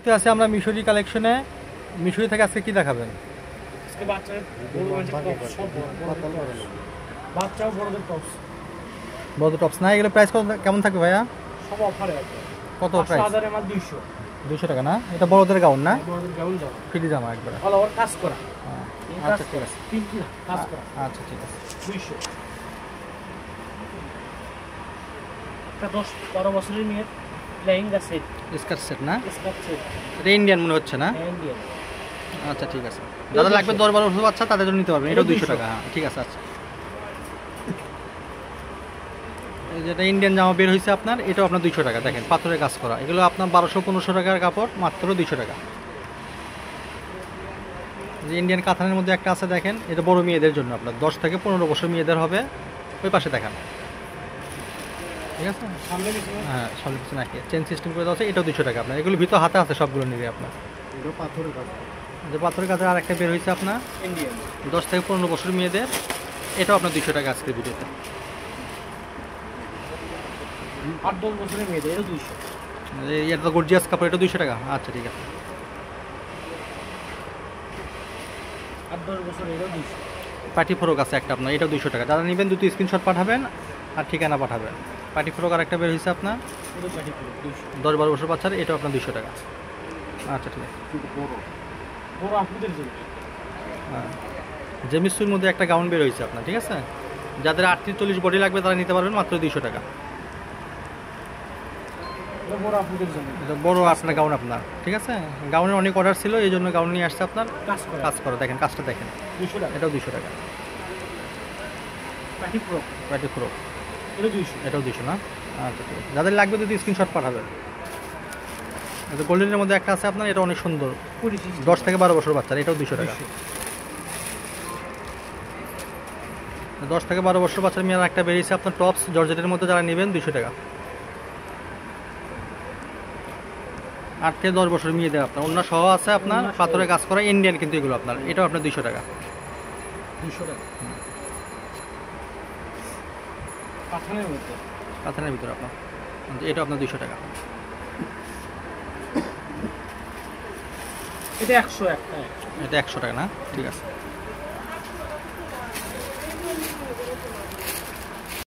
মুহূর্তে আছে আমরা মিশরি কালেকশনে। মিশরি থেকে আজকে কি দেখাবেন? আজকে বাচ্চাদের বাচ্চাও বড়দের টপস। বড়দের টপস না, এগুলো প্রাইস কেমন থাকবে ভাইয়া? সব অফারে আছে। কত প্রাইস? 5000 এর মাল 200। 200 টাকা না? এটা বড়দের গাউন না? বড়দের গাউন জামা। ফ্রি জামা একবার। অল ওভার কাজ করা। আচ্ছা ঠিক আছে। পিঙ্কি না, কাজ করা। আচ্ছা ঠিক আছে। 200। এটা 10-12 বছরের মেয়ের লেহেঙ্গা সেট। স্কার্ট সেট না? Skirt set. এটা ইন্ডিয়ান মনে হচ্ছে না? ইন্ডিয়ান। আচ্ছা ঠিক আছে। যাদের লাগবে 10-12 বছর বাচ্চা তাদের জন্য নিতে পারবেন। এটাও 200 টাকা। হ্যাঁ ঠিক আছে। আচ্ছা, এই যেটা ইন্ডিয়ান জামা বের হয়েছে আপনার, এটাও আপনার 200 টাকা। দেখেন পাথরের কাজ করা, এগুলো আপনার 1200-1500 টাকার কাপড়, মাত্র 200 টাকা। যে ইন্ডিয়ান কাতানের মধ্যে একটা আছে দেখেন, এটা বড় মেয়েদের জন্য, আপনার 10 থেকে 15 বছর মেয়েদের হবে। ওই পাশে দেখান, ঠিক আছে? হ্যাঁ সামনে পিছনে নাকি চেন সিস্টেম করে দেওয়া আছে, এটাও 200 টাকা আপনার। এগুলো ভিতর হাতে আছে সবগুলো নিবে আপনার। যে পাথরের কাছে আর একটা বের হয়েছে আপনার ইন্ডিয়ান 10 থেকে 15 বছর মেয়েদের, এটাও আপনার 200 টাকা আজকের ভিডিওতে। 8-10 বছরের মেয়েদের, এটা 200। এটা তো গর্জিয়াস কাপড়, এটা 200 টাকা। আচ্ছা ঠিক আছে। 8-10 বছর, এটা 200। পার্টি ফ্রক আছে একটা আপনার, এটাও 200 টাকা। যারা নেবেন দুটো স্ক্রিনশট পাঠাবেন আর ঠিকানা পাঠাবেন। পার্টি ফ্রক আর একটা বের হয়েছে আপনার, এটা পার্টি করে 200। 10-12 বছর বাচ্চার, এটাও আপনার 200 টাকা। আচ্ছা ঠিক আছে। বড় আপুদের জন্য। হ্যাঁ, জেমিসুর মধ্যে একটা গাউন বের হয়েছে আপনার, ঠিক আছে? যাদের 38-40 বডি লাগবে তারা নিতে পারবেন মাত্র 200 টাকা। এটা বড় আপুদের জন্য। এটা বড় আপনার গাউন আপনার, ঠিক আছে? গাউনের অনেক অর্ডার ছিল, এই জন্য গাউন নিয়ে আসছে আপনার। কাজ করা দেখেন, কাজটা দেখেন, 200 টাকা। এটাও 200 টাকা। পার্টি প্রো, পার্টি ফ্রক এটা 200। এটাও 200 না? আচ্ছা ঠিক আছে। যাদের লাগবে যদি স্ক্রিনশট পাঠাবেন। এটা গোল্ডেনের মধ্যে একটা আছে আপনার, এটা অনেক সুন্দর, 10 থেকে 12 বছর বাচ্চার, এটাও 200 টাকা। 10 থেকে 12 বছর বাচ্চার মেয়ের একটা বেরিয়েছে আপনার টপস জর্জেটের মধ্যে, যারা নেবেন 200 টাকা। 8 থেকে 10 বছর মেয়েদের আপনার অন্য সহ আছে আপনার, পাথরে কাজ করা ইন্ডিয়ান, কিন্তু এগুলো আপনার, এটাও আপনার 200 টাকা। 200 টাকা। পাঠানের মধ্যে, পাথরের ভিতরে আপনার, এটাও আপনার 200 টাকা। এটা 100 একটা। এটা 100 টাকা না? ঠিক আছে।